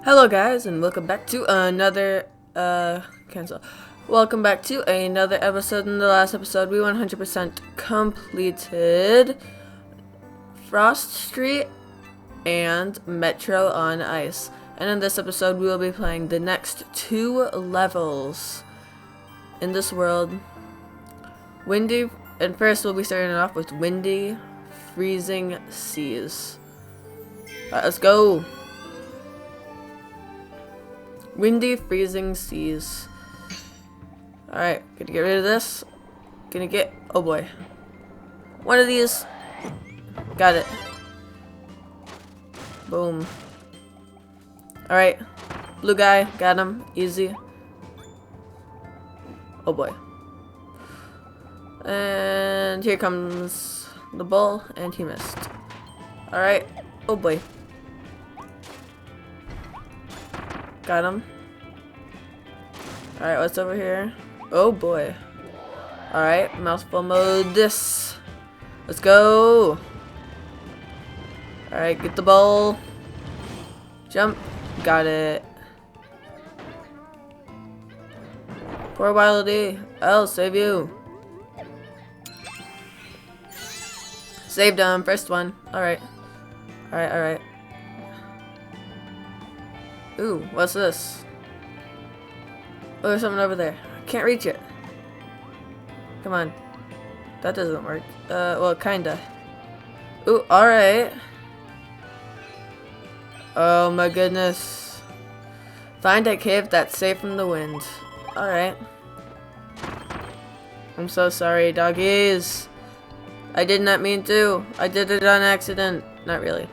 Hello guys and welcome back to another cancel. Welcome back to another episode. In the last episode we 100% completed Frost Street and Metro on Ice. And in this episode we will be playing the next two levels in this world. Windy, and first we'll be starting off with Windy Freezing Seas. Alright, let's go. Windy Freezing Seas. Alright, gonna get rid of this. Gonna get, oh boy, one of these. Got it. Boom. Alright, blue guy, got him, easy. Oh boy. And here comes the bull, and he missed. Alright, oh boy. Got him. Alright, what's over here? Oh boy. Alright, mouthful mode this. Let's go. Alright, get the ball. Jump. Got it. Poor Wildy. I'll save you. Saved him. First one. Alright. Alright, alright. Ooh, what's this? Oh, there's someone over there. Can't reach it. Come on. That doesn't work. Well, kinda. Ooh, alright. Oh my goodness. Find a cave that's safe from the wind. Alright. I'm so sorry, doggies. I did not mean to. I did it on accident. Not really.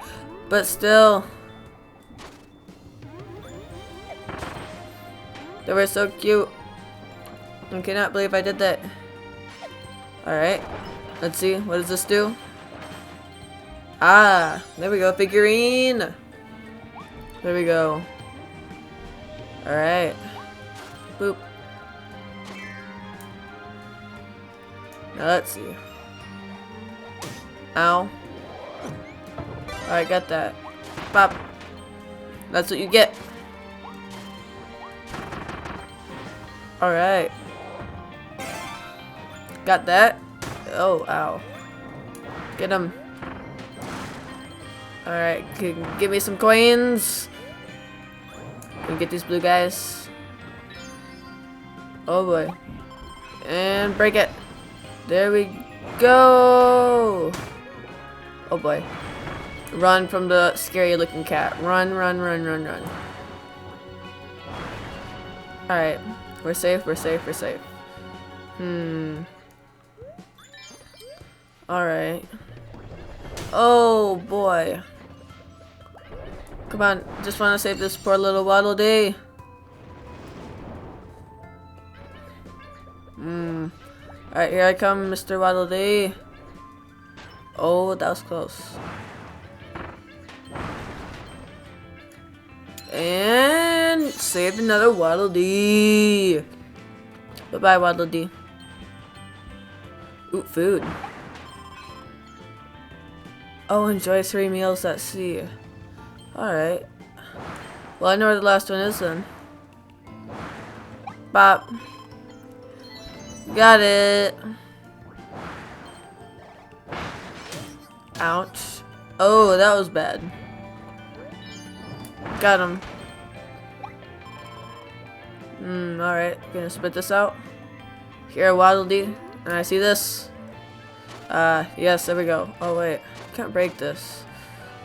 But still. They were so cute. I cannot believe I did that. Alright. Let's see. What does this do? Ah! There we go. Figurine! There we go. Alright. Boop. Now let's see. Ow. Alright, got that. Pop. That's what you get. Alright. Got that. Oh, ow. Get him. Alright, give me some coins. Can we get these blue guys? Oh boy. And break it. There we go. Oh boy. Run from the scary looking cat. Run, run, run, run, run. Alright. We're safe, we're safe, we're safe. Alright. Oh boy. Come on, just want to save this poor little Waddle Dee. Alright, here I come, Mr. Waddle Dee. Oh, that was close. And saved another Waddle Dee. Bye-bye, Waddle Dee. Ooh, food. Oh, enjoy 3 meals at sea. Alright. Well, I know where the last one is then. Bop. Got it. Ouch. Oh, that was bad. Got him. Alright. Gonna spit this out. Here, Waddle Dee. And I see this. Yes, there we go. Oh, wait. Can't break this.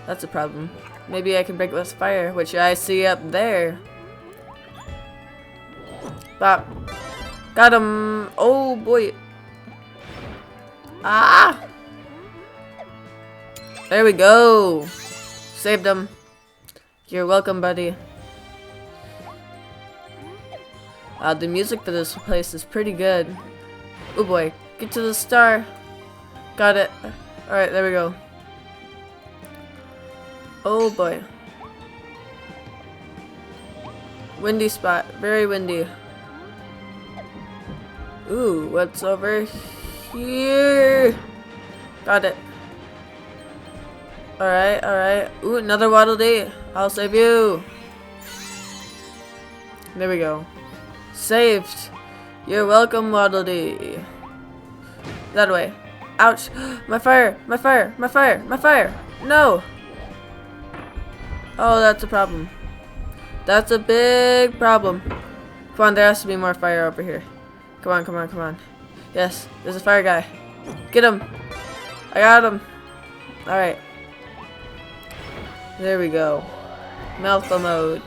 That's a problem. Maybe I can break it with fire, which I see up there. Bop. Got him. Oh, boy. Ah! There we go. Saved him. You're welcome, buddy. The music for this place is pretty good. Oh boy, get to the star. Got it. Alright, there we go. Oh boy. Windy spot, very windy. Ooh, what's over here? Got it. Alright, alright. Ooh, another Waddle Dee. I'll save you. There we go. Saved. You're welcome, Waddle Dee. That way. Ouch. My fire. My fire. My fire. My fire. No. Oh, that's a problem. That's a big problem. Come on, there has to be more fire over here. Come on, come on, come on. Yes, there's a fire guy. Get him. I got him. Alright. There we go. Malfa mode.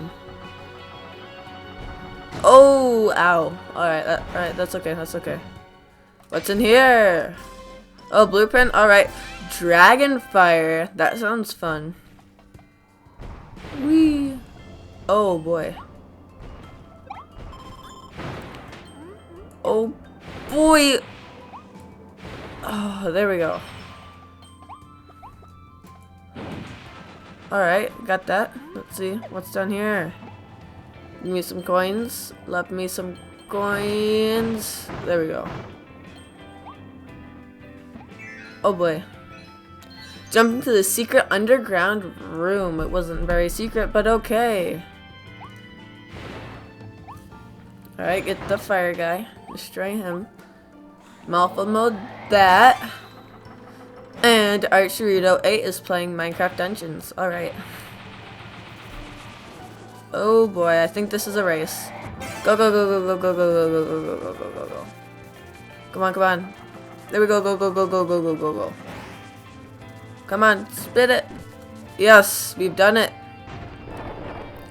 Oh, ow. Alright, that's okay, that's okay. What's in here? Oh, blueprint? Alright. Dragon fire. That sounds fun. Whee. Oh, boy. Oh, boy. Oh, there we go. Alright, got that. Let's see. What's down here? Give me some coins. Left me some coins. There we go. Oh boy. Jump into the secret underground room. It wasn't very secret, but okay. Alright, get the fire guy. Destroy him. Malfa mode that. And Archerito 8 is playing Minecraft Dungeons. Alright. Oh boy, I think this is a race. Go, go, go, go, go, go, go, go, go, go, go, go, go, go. Come on, come on. There we go, go, go, go, go, go, go, go, go. Come on, spit it. Yes, we've done it.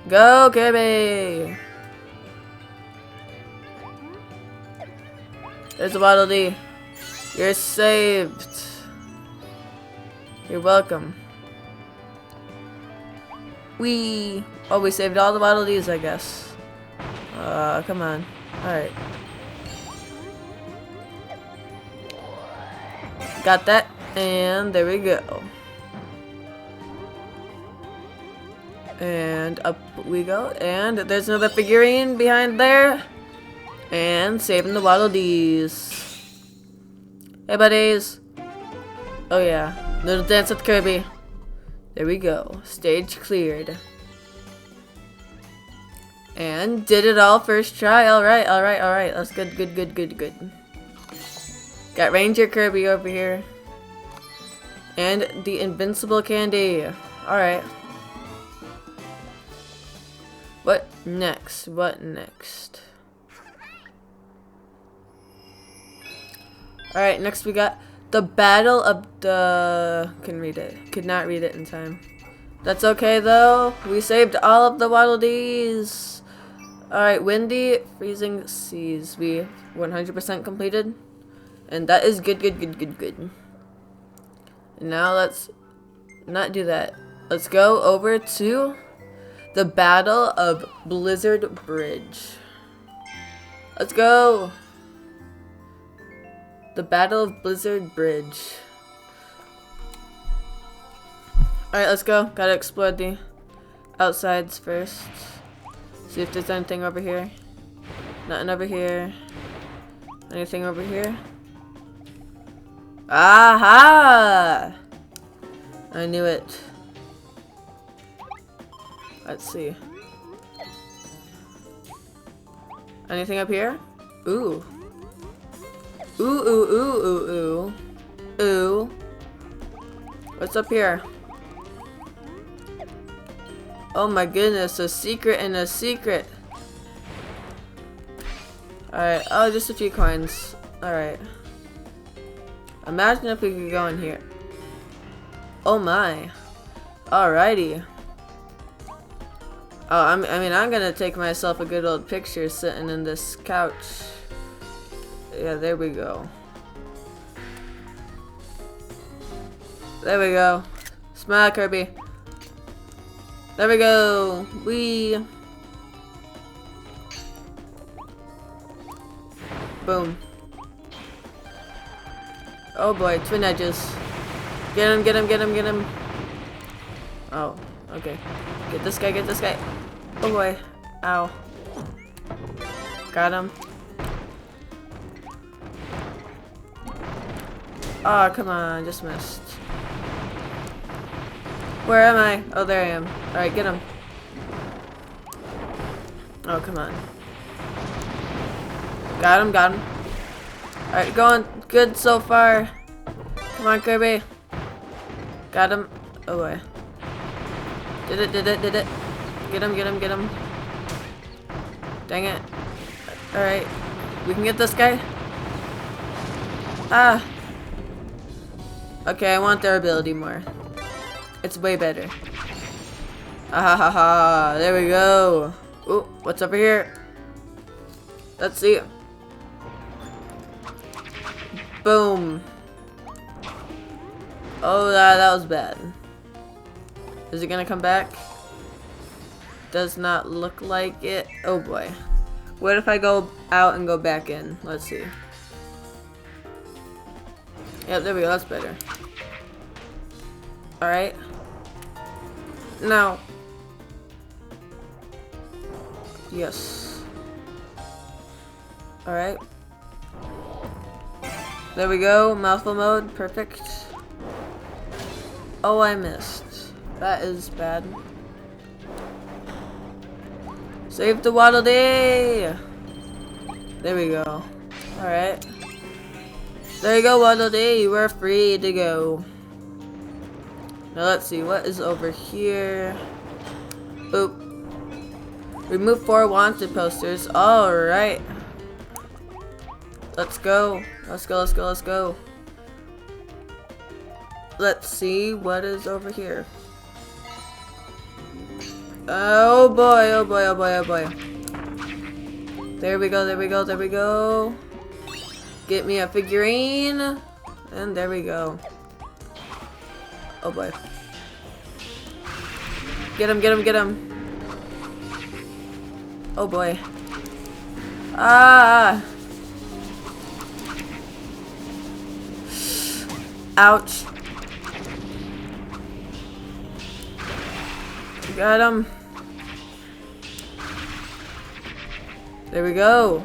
Go, Kirby. There's a Waddle Dee. You're saved. You're welcome. We saved all the Waddle Dees, I guess. Come on. Alright. Got that. And there we go. And up we go. And there's another figurine behind there. And saving the Waddle Dees. Hey, buddies. Oh, yeah. Little dance with Kirby. There we go. Stage cleared. And did it all first try. Alright, alright, alright. That's good, good, good, good, good. Got Ranger Kirby over here. And the invincible candy. Alright. What next? What next? Alright, next we got the Battle of the... Couldn't read it. Could not read it in time. That's okay though. We saved all of the Waddle Dees. Alright, Windy Freezing Seas. We 100% completed. And that is good, good, good, good, good. And now let's not do that. Let's go over to the Battle of Blizzard Bridge. Let's go. The Battle of Blizzard Bridge. Alright, let's go. Gotta explore the outsides first. See if there's anything over here. Nothing over here. Anything over here? Aha! I knew it. Let's see. Anything up here? Ooh. Ooh, ooh, ooh, ooh, ooh. Ooh. What's up here? Oh my goodness, a secret and a secret. Alright, oh, just a few coins. Alright. Imagine if we could go in here. Oh my. Alrighty. Oh, I mean, I'm gonna take myself a good old picture sitting in this couch. Yeah, there we go. There we go. Smile, Kirby. There we go. Boom. Oh boy, twin edges. Get him, get him, get him, get him. Oh, okay. Get this guy, get this guy. Oh boy. Ow. Got him. Oh, come on, just missed. Where am I? Oh, there I am. Alright, get him. Oh, come on. Got him, got him. Alright, going good so far. Come on, Kirby. Got him. Oh boy. Did it, did it, did it. Get him, get him, get him. Dang it. Alright. We can get this guy. Ah. Okay, I want their ability more. It's way better. Ah ha ha ha. There we go. Ooh, what's over here? Let's see. Boom. Oh, that was bad. Is he gonna come back? Does not look like it. Oh boy. What if I go out and go back in? Let's see. Yep, there we go. That's better. Alright. Now. Yes. Alright. There we go. Mouthful mode. Perfect. Oh, I missed. That is bad. Save the Waddle Dee! There we go. Alright. There you go, Waddle Dee. You are free to go. Now let's see. What is over here? Boop. Remove 4 wanted posters. Alright. Let's go. Let's go, let's go, let's go. Let's see what is over here. Oh boy, oh boy, oh boy, oh boy. There we go, there we go, there we go. Get me a figurine. And there we go. Oh boy. Get him, get him, get him. Oh boy. Ah! Ouch. Got him. There we go.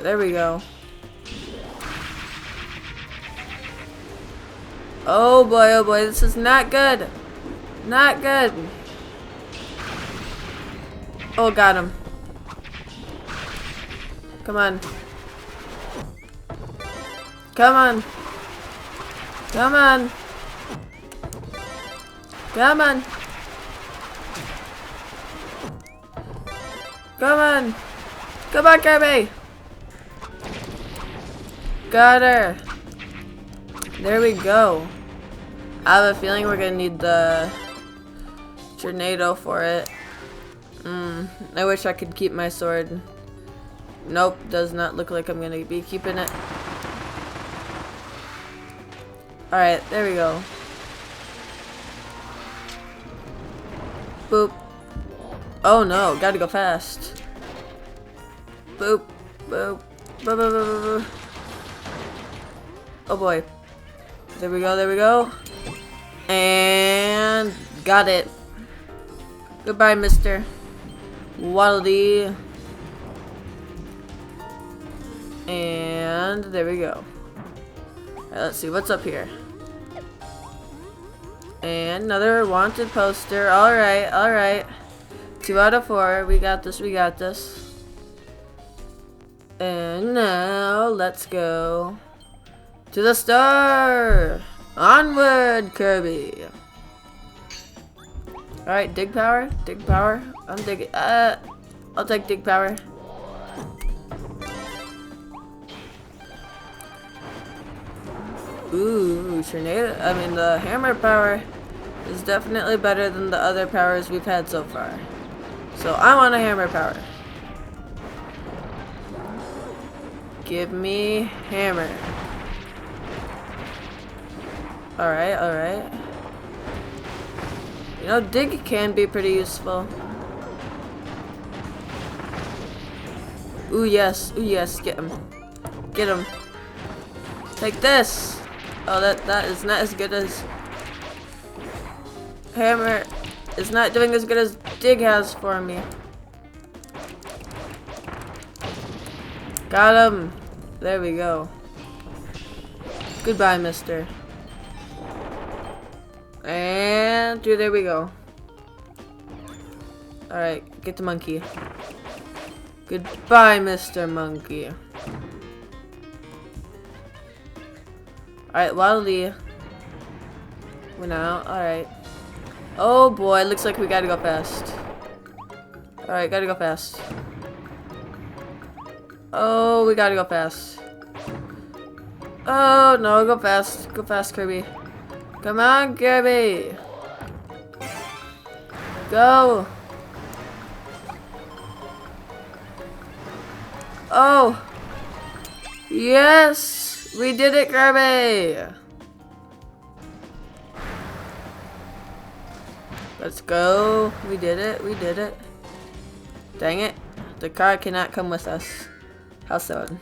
There we go. Oh boy, this is not good. Not good. Oh, got him. Come on. Come on. Come on. Come on. Come on. Come on, Kirby. Got her. There we go. I have a feeling we're gonna need the tornado for it. I wish I could keep my sword. Nope, does not look like I'm gonna be keeping it. Alright, there we go. Boop. Oh no, gotta go fast. Boop. Boop. Boop, boop, boop, boop. Oh boy. There we go, there we go. And got it. Goodbye, Mr. Waddle Dee. And there we go. Alright, let's see what's up here. And another wanted poster. Alright, alright. 2 out of 4. We got this, we got this. And now let's go to the store. Onward, Kirby. Alright, dig power. Dig power. I'm digging. I'll take dig power. Ooh, tornado. I mean, the hammer power is definitely better than the other powers we've had so far. So I want a hammer power. Give me hammer. Alright, alright. You know, dig can be pretty useful. Ooh, yes. Ooh, yes. Get him. Get him. Take this. Oh, that is not as good as hammer. It's not doing as good as dig has for me. Got him. There we go. Goodbye, mister. And there we go. Alright, get the monkey. Goodbye, Mr. Monkey. Alright, Waddle-Dee went out. Alright. Oh boy, looks like we gotta go fast. Alright, gotta go fast. Oh, we gotta go fast. Oh no, go fast. Go fast, Kirby. Come on, Kirby. Go. Oh. Yes. We did it, Kirby. Let's go. We did it. We did it. Dang it. The car cannot come with us. How sad.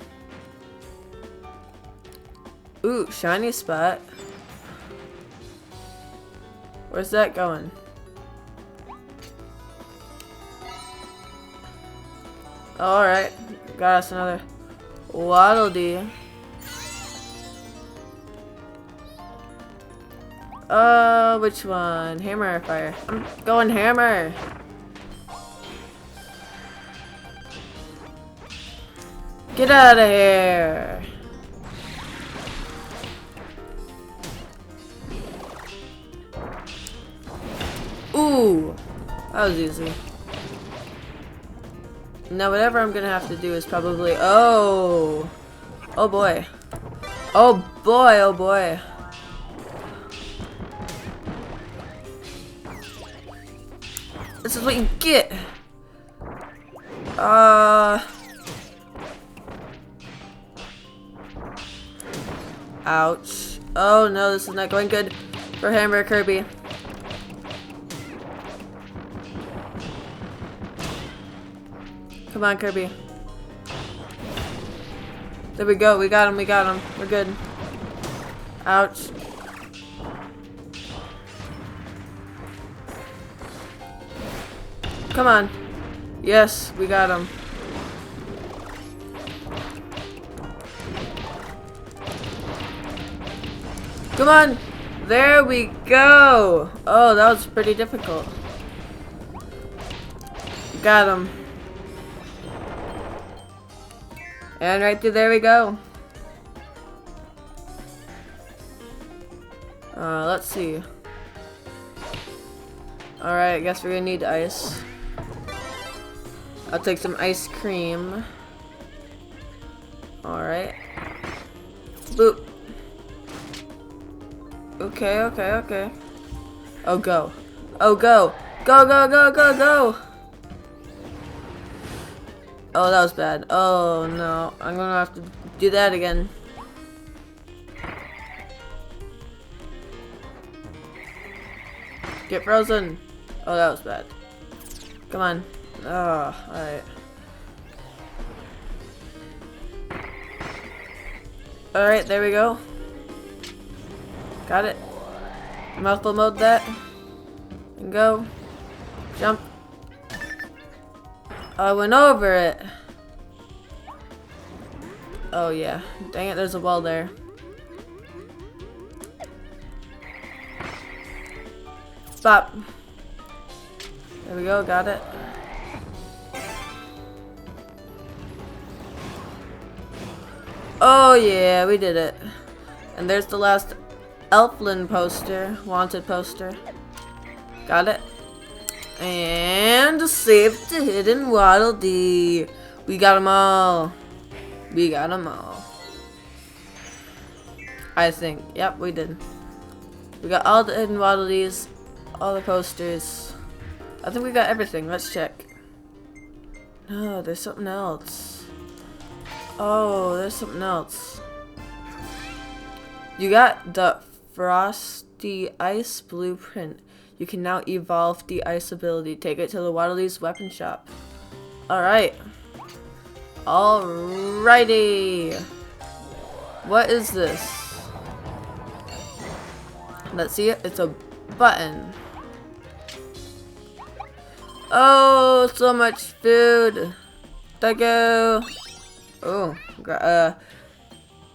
Ooh, shiny spot. Where's that going? Alright. Got us another Waddle-Dee. Oh, which one? Hammer or fire? I'm going hammer. Get out of here. Ooh, that was easy. Now whatever I'm gonna have to do is probably, oh boy. Oh boy, oh boy. This is what you get. Ouch. Oh no, this is not going good for Hammer Kirby. Come on, Kirby. There we go. We got him. We got him. We're good. Ouch. Come on. Yes, we got him. Come on. There we go. Oh, that was pretty difficult. Got him. And right through there we go. Let's see. Alright, I guess we're gonna need ice. I'll take some ice cream. Alright. Boop. Okay, okay, okay. Oh, go. Oh, go. Go, go, go, go, go. Oh, that was bad. Oh, no. I'm gonna have to do that again. Get frozen. Oh, that was bad. Come on. Oh, alright. Alright, there we go. Got it. Multiple mode that. And go. Jump. I went over it. Oh yeah. Dang it, there's a wall there. Stop. There we go, got it. Oh yeah, we did it. And there's the last Elflin poster, wanted poster. Got it. And saved the hidden Waddle-Dee. We got them all. We got them all. I think. Yep, we did. We got all the hidden Waddle-Dees, all the posters. I think we got everything. Let's check. No, there's something else. Oh, there's something else. You got the Frosty Ice Blueprint. You can now evolve the ice ability. Take it to the Waddle-Dee's weapon shop. Alright. Alrighty. What is this? Let's see it. It's a button. Oh, so much food. Thank you. Oh,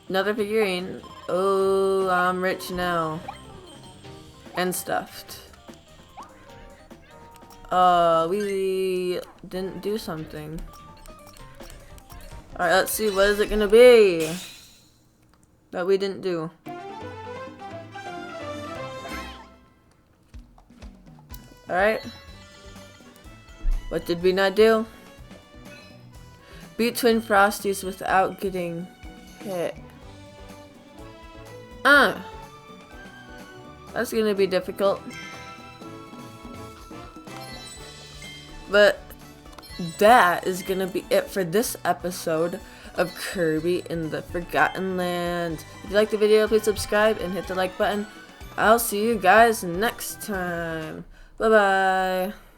another figurine. Oh, I'm rich now. And stuffed. We didn't do something. Alright, let's see, what is it gonna be that we didn't do? Alright. What did we not do? Beat Twin Frosties without getting hit. That's gonna be difficult. But that is gonna be it for this episode of Kirby in the Forgotten Land. If you liked the video, please subscribe and hit the like button. I'll see you guys next time. Bye bye.